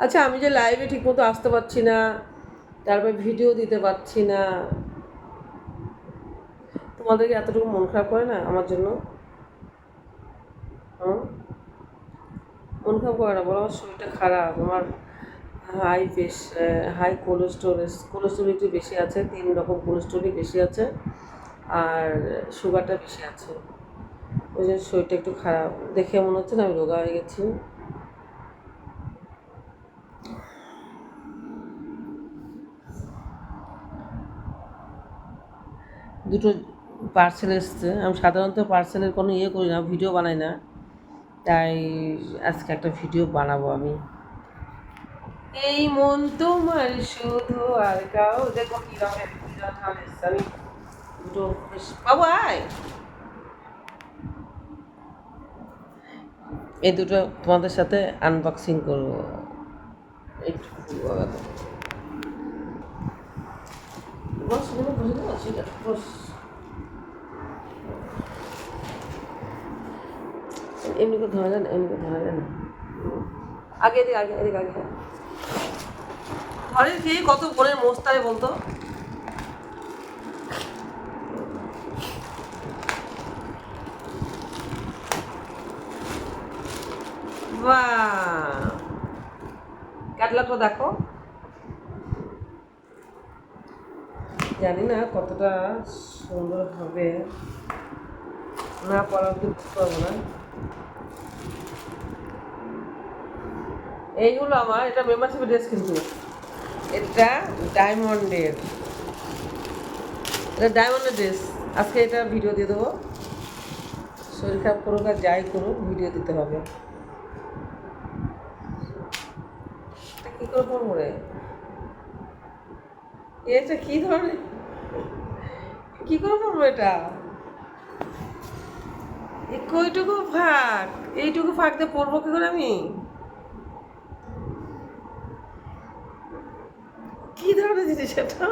আচ্ছা, আমি যে লাইভে ঠিকমতো আসতে পারছি না, তারপর ভিডিও দিতে পারছি না, তোমাদেরকে এতটুকু মন খারাপ করে না আমার জন্য? হুম? মন খারাপ করে না বলো? আমার শরীরটা খারাপ, আমার হাই কোলেস্টোরেল একটু বেশি আছে, 3 রকম কোলেস্টোরই বেশি আছে, আর সুগারটা বেশি আছে। ওই জন্য শরীরটা একটু খারাপ, দেখে মনে হচ্ছে না আমি রোগা হয়ে গেছি। দুটো পার্সেল এসছে। আমি সাধারণত পার্সেলের কোনো ইয়ে করি না, ভিডিও বানাই না, তাই আজকে একটা ভিডিও বানাবো আমি। এই মন তোমার শুধু আর কাউ, দেখো কি রঙের ধান এসছে। আমি দুটো বাবু আয়, এই দুটো তোমাদের সাথে আনবক্সিং করবো। একটু বস, বসে দাও, ঠিক আছে বস। এমনি করে ধরা যায় না, এমনি করে ধরা যায় না। আগে এদিকে, আগে এদিকে, আগে ঘরের খেয়ে কত বোনের মোস্তারে বলতো। বাহ, ক্যাটলগটা দেখো। জানি না কতটা সুন্দর হবে, না পড়া অব্দি বুঝতে পারবো না। এইগুলো আমার, এটা মেম্বারশিপের ড্রেস, কিন্তু এটা ডায়মন্ডের, এটা ডায়মন্ডের ড্রেস। আজকে এটা ভিডিও দিয়ে দেবো, শরীর খারাপ করুক আর যাই করুক ভিডিও দিতে হবে। কী করে পড়বো রে? এটা কী ধরনের, কী করে পড়বো এটা? কইটুকু ফাঁক, এইটুকু ফাঁক দিয়ে পড়বো কী করে আমি? কী ধরনের জিনিস এটা?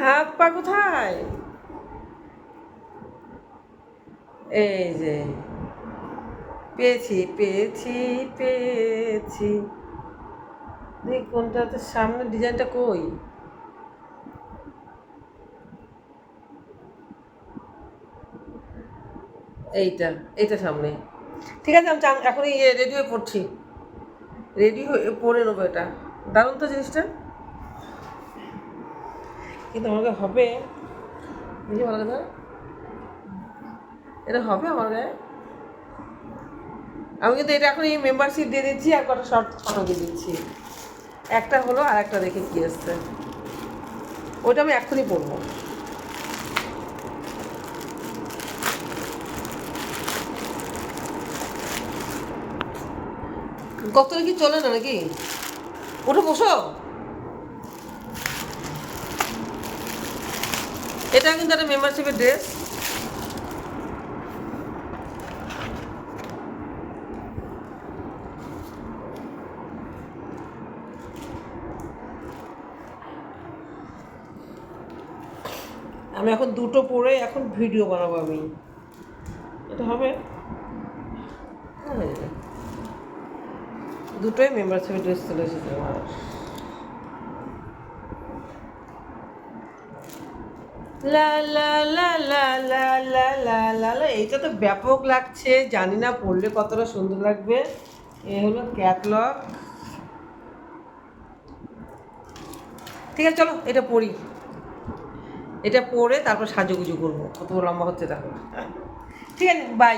হাত পা কোথায়? এই যে পেয়েছি পেয়েছি পেয়েছি। দেখ কোনটাতে, সামনের ডিজাইনটা কই? এইটা, এইটা সামনে। ঠিক আছে, আমি এখন রেডি হয়ে পড়ছি, রেডি হয়ে পরে নেবো এটা। দারুণ তো জিনিসটা, কিন্তু আমাকে হবে, দেখি ভালো কথা, এটা হবে আমার গায়ে? আমি কিন্তু এটা এখন এই মেম্বারশিপ দিয়ে দিচ্ছি আর কটা শর্ট ফটো দিয়ে দিচ্ছি। একটা হলো, আর একটা দেখে কী আসছে, ওইটা আমি এখনই পড়বো। কত কি চলে না নাকি? ওটা বসো। এটা কিন্তু একটা মেম্বারশিপের ড্রেস। আমি এখন দুটো পরে এখন ভিডিও বানাবো আমি। এটা হবে? হ্যাঁ, দুটোই মেম্বারশিপের ড্রেস চলে এসেছে আমার। লা লা লা লা লা লা লা লা লা, এইটা তো ব্যাপক লাগছে, জানি না পড়লে কতটা সুন্দর লাগবে। এ হলো ক্যাটলগ। ঠিক আছে, চলো এটা পড়ি, এটা পরে তারপর সাজুগুজু করবো, কত লম্বা হচ্ছে দেখো। ঠিক আছে, বাই।